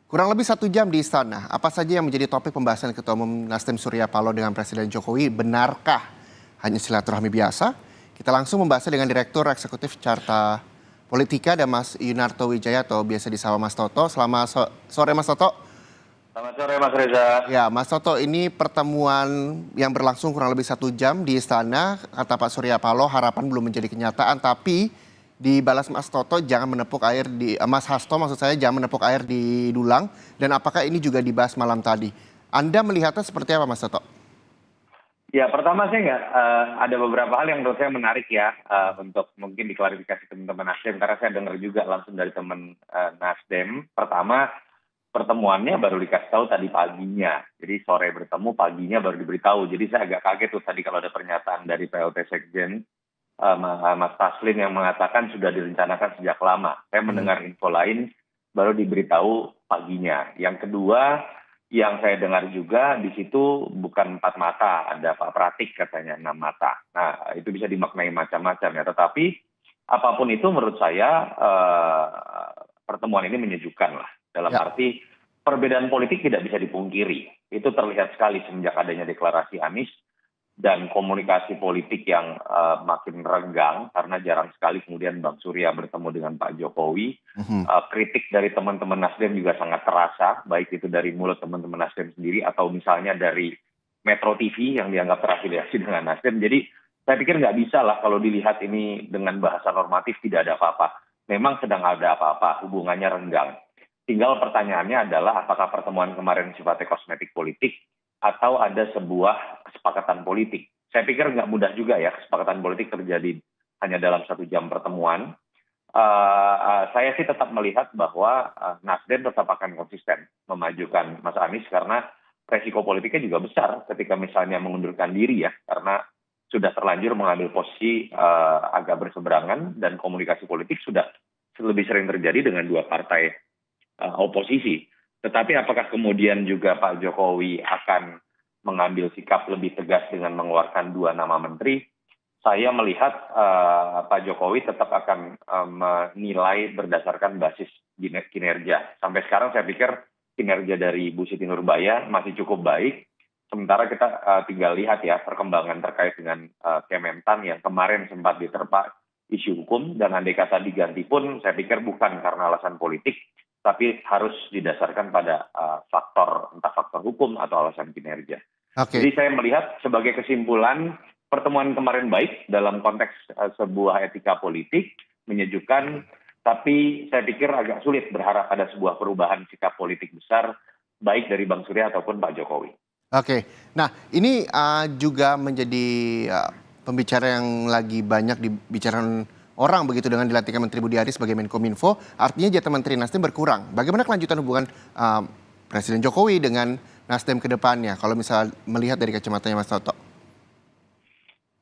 Kurang lebih 1 jam di istana, apa saja yang menjadi topik pembahasan Ketua Umum Nasdem Surya Paloh dengan Presiden Jokowi? Benarkah hanya silaturahmi biasa? Kita langsung membahasnya dengan Direktur Eksekutif Carta Politika dan Mas Yunarto Wijaya atau biasa disapa Mas Toto. Selamat sore Mas Toto. Selamat sore Mas Reza. Ya Mas Toto, ini pertemuan yang berlangsung kurang lebih 1 jam di istana. Kata Pak Surya Paloh harapan belum menjadi kenyataan, tapi dibalas Mas Toto jangan menepuk air di Mas Hasto maksud saya jangan menepuk air di dulang, dan apakah ini juga dibahas malam tadi? Anda melihatnya seperti apa Mas Toto? Ya pertama saya nggak ada beberapa hal yang menurut saya menarik ya untuk mungkin diklarifikasi teman-teman Nasdem karena saya dengar juga langsung dari teman Nasdem. Pertama pertemuannya baru dikasih tahu tadi paginya, jadi sore bertemu paginya baru diberitahu. Jadi saya agak kaget tuh tadi kalau ada pernyataan dari PLT Sekjen Mas Taslin yang mengatakan sudah direncanakan sejak lama. Saya mendengar info lain baru diberitahu paginya. Yang kedua, yang saya dengar juga di situ bukan 4 mata, ada Pak Pratik katanya 6 mata. Nah, itu bisa dimaknai macam-macam ya. Tetapi apapun itu menurut saya pertemuan ini menyejukkan lah. Dalam Ya, arti perbedaan politik tidak bisa dipungkiri. Itu terlihat sekali semenjak adanya deklarasi Anies dan komunikasi politik yang makin renggang karena jarang sekali kemudian Bang Surya bertemu dengan Pak Jokowi. Kritik dari teman-teman Nasdem juga sangat terasa, baik itu dari mulut teman-teman Nasdem sendiri atau misalnya dari Metro TV yang dianggap terafiliasi dengan Nasdem. Jadi saya pikir nggak bisa lah kalau dilihat ini dengan bahasa normatif tidak ada apa-apa. Memang sedang ada apa-apa, hubungannya renggang. Tinggal pertanyaannya adalah apakah pertemuan kemarin sifatnya kosmetik politik atau ada sebuah kesepakatan politik. Saya pikir nggak mudah juga ya kesepakatan politik terjadi hanya dalam 1 jam pertemuan. Saya sih tetap melihat bahwa Nasdem tetap akan konsisten memajukan Mas Anies karena resiko politiknya juga besar ketika misalnya mengundurkan diri ya, karena sudah terlanjur mengambil posisi agak berseberangan dan komunikasi politik sudah lebih sering terjadi dengan dua partai oposisi. Tetapi apakah kemudian juga Pak Jokowi akan mengambil sikap lebih tegas dengan mengeluarkan 2 nama menteri? Saya melihat Pak Jokowi tetap akan menilai berdasarkan basis kinerja. Sampai sekarang saya pikir kinerja dari Bu Siti Nurbaya masih cukup baik. Sementara kita tinggal lihat ya perkembangan terkait dengan Kementan yang kemarin sempat diterpa isu hukum, dan andai kata diganti pun saya pikir bukan karena alasan politik, tapi harus didasarkan pada entah faktor hukum atau alasan kinerja. oke. Jadi saya melihat sebagai kesimpulan pertemuan kemarin baik dalam konteks sebuah etika politik, menyejukkan, tapi saya pikir agak sulit berharap ada sebuah perubahan sikap politik besar baik dari Bang Surya ataupun Pak Jokowi. Oke. Nah, ini juga menjadi pembicara yang lagi banyak dibicarakan orang begitu dengan dilantiknya Menteri Budi Ari sebagai Menkominfo. Artinya jatah Menteri Nasdem berkurang. Bagaimana kelanjutan hubungan Presiden Jokowi dengan Nasdem ke depannya kalau misal melihat dari kacamatanya Mas Toto?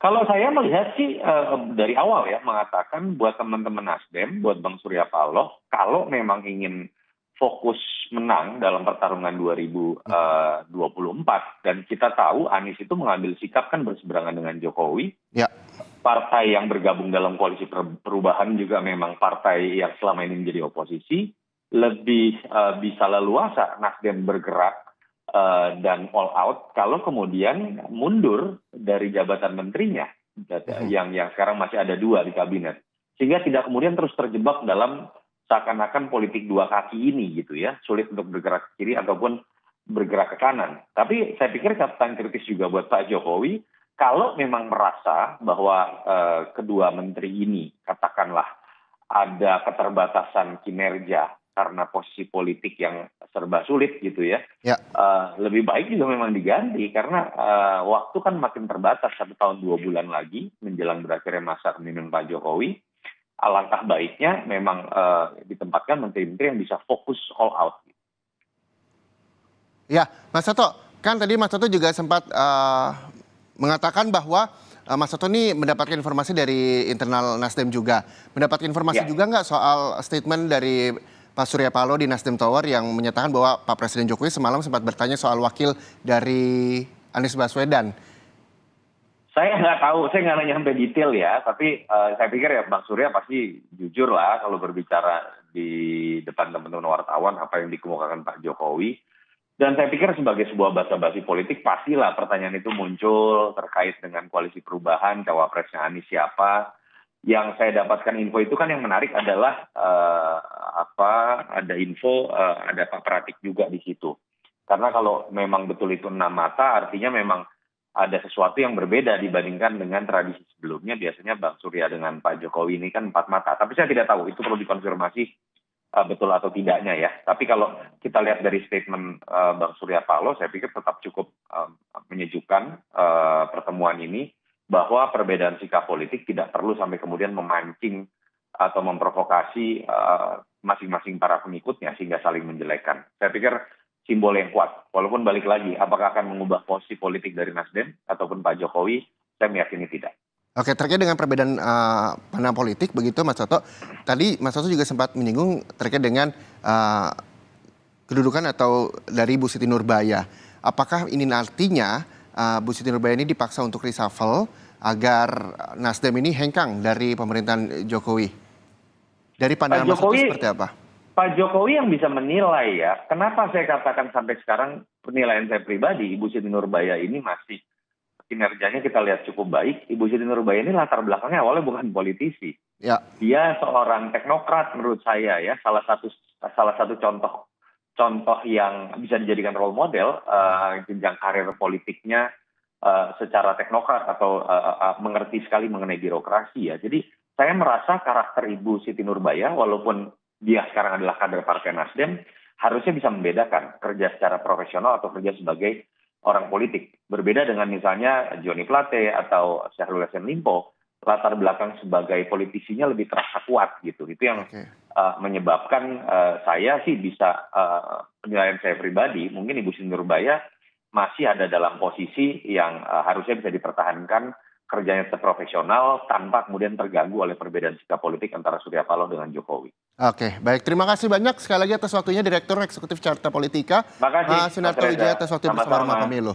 Kalau saya melihat sih dari awal ya mengatakan buat teman-teman Nasdem, buat Bang Surya Paloh, kalau memang ingin fokus menang dalam pertarungan 2024, dan kita tahu Anies itu mengambil sikap kan berseberangan dengan Jokowi. Ya, Partai yang bergabung dalam koalisi perubahan juga memang partai yang selama ini menjadi oposisi. Lebih bisa leluasa Nasdem bergerak dan all out kalau kemudian mundur dari jabatan menterinya yang sekarang masih ada 2 di kabinet, sehingga tidak kemudian terus terjebak dalam seakan-akan politik 2 kaki ini gitu ya, sulit untuk bergerak ke kiri ataupun bergerak ke kanan. Tapi saya pikir catatan kritis juga buat Pak Jokowi kalau memang merasa bahwa kedua menteri ini katakanlah ada keterbatasan kinerja karena posisi politik yang serba sulit gitu ya. ya. Lebih baik juga memang diganti karena waktu kan makin terbatas, 1 tahun 2 bulan lagi menjelang berakhirnya masa kepemimpinan Pak Jokowi. Alangkah baiknya memang ditempatkan menteri-menteri yang bisa fokus all out. Ya, Mas Toto, kan tadi Mas Toto juga sempat mengatakan bahwa Mas Toto ini mendapatkan informasi dari internal Nasdem juga. Mendapatkan informasi Ya. juga nggak soal statement dari Pak Surya Paloh di Nasdem Tower yang menyatakan bahwa Pak Presiden Jokowi semalam sempat bertanya soal wakil dari Anies Baswedan. Saya nggak tahu, saya nggak nanya sampai detail ya, tapi saya pikir ya Bang Surya pasti jujur lah kalau berbicara di depan teman-teman wartawan apa yang dikemukakan Pak Jokowi. Dan saya pikir sebagai sebuah basa-basi politik pastilah pertanyaan itu muncul terkait dengan koalisi perubahan, cawapresnya Anies siapa. Yang saya dapatkan info itu kan yang menarik adalah ada info ada Pak Pratik juga di situ. Karena kalau memang betul itu 6 mata, artinya memang ada sesuatu yang berbeda dibandingkan dengan tradisi sebelumnya. Biasanya Bang Surya dengan Pak Jokowi ini kan 4 mata. Tapi saya tidak tahu itu perlu dikonfirmasi betul atau tidaknya ya. Tapi kalau kita lihat dari statement Bang Surya Paloh, saya pikir tetap cukup menyejukkan pertemuan ini, bahwa perbedaan sikap politik tidak perlu sampai kemudian memancing atau memprovokasi masing-masing para pengikutnya sehingga saling menjelekkan. Saya pikir simbol yang kuat. Walaupun balik lagi, apakah akan mengubah posisi politik dari Nasdem ataupun Pak Jokowi, saya meyakini tidak. Oke, terkait dengan perbedaan pandangan politik begitu Mas Toto. Tadi Mas Toto juga sempat menyinggung terkait dengan kedudukan atau dari Bu Siti Nurbaya. Apakah ini artinya Bu Siti Nurbaya ini dipaksa untuk reshuffle agar Nasdem ini hengkang dari pemerintahan Jokowi? Dari pandangan Mas Toto seperti apa? Pak Jokowi yang bisa menilai ya. Kenapa saya katakan sampai sekarang penilaian saya pribadi, Ibu Siti Nurbaya ini masih kinerjanya kita lihat cukup baik. Ibu Siti Nurbaya ini latar belakangnya awalnya bukan politisi. Ya. Dia seorang teknokrat menurut saya ya. Salah satu contoh yang bisa dijadikan role model jenjang karir politiknya secara teknokrat atau mengerti sekali mengenai birokrasi ya. Jadi saya merasa karakter Ibu Siti Nurbaya walaupun dia sekarang adalah kader Partai Nasdem, harusnya bisa membedakan kerja secara profesional atau kerja sebagai orang politik. Berbeda dengan misalnya Johnny Plate atau Syahrul Yassin Limpo, latar belakang sebagai politisinya lebih terasa kuat gitu. Itu yang menyebabkan saya sih bisa, penilaian saya pribadi, mungkin Ibu Siti Nurbaya masih ada dalam posisi yang harusnya bisa dipertahankan kerjanya profesional tanpa kemudian terganggu oleh perbedaan sikap politik antara Surya Paloh dengan Jokowi. Oke, baik. Terima kasih banyak sekali lagi atas waktunya Direktur Eksekutif Carta Politika, Mas Sunarto Wijaya, atas waktu bersama Pemilu.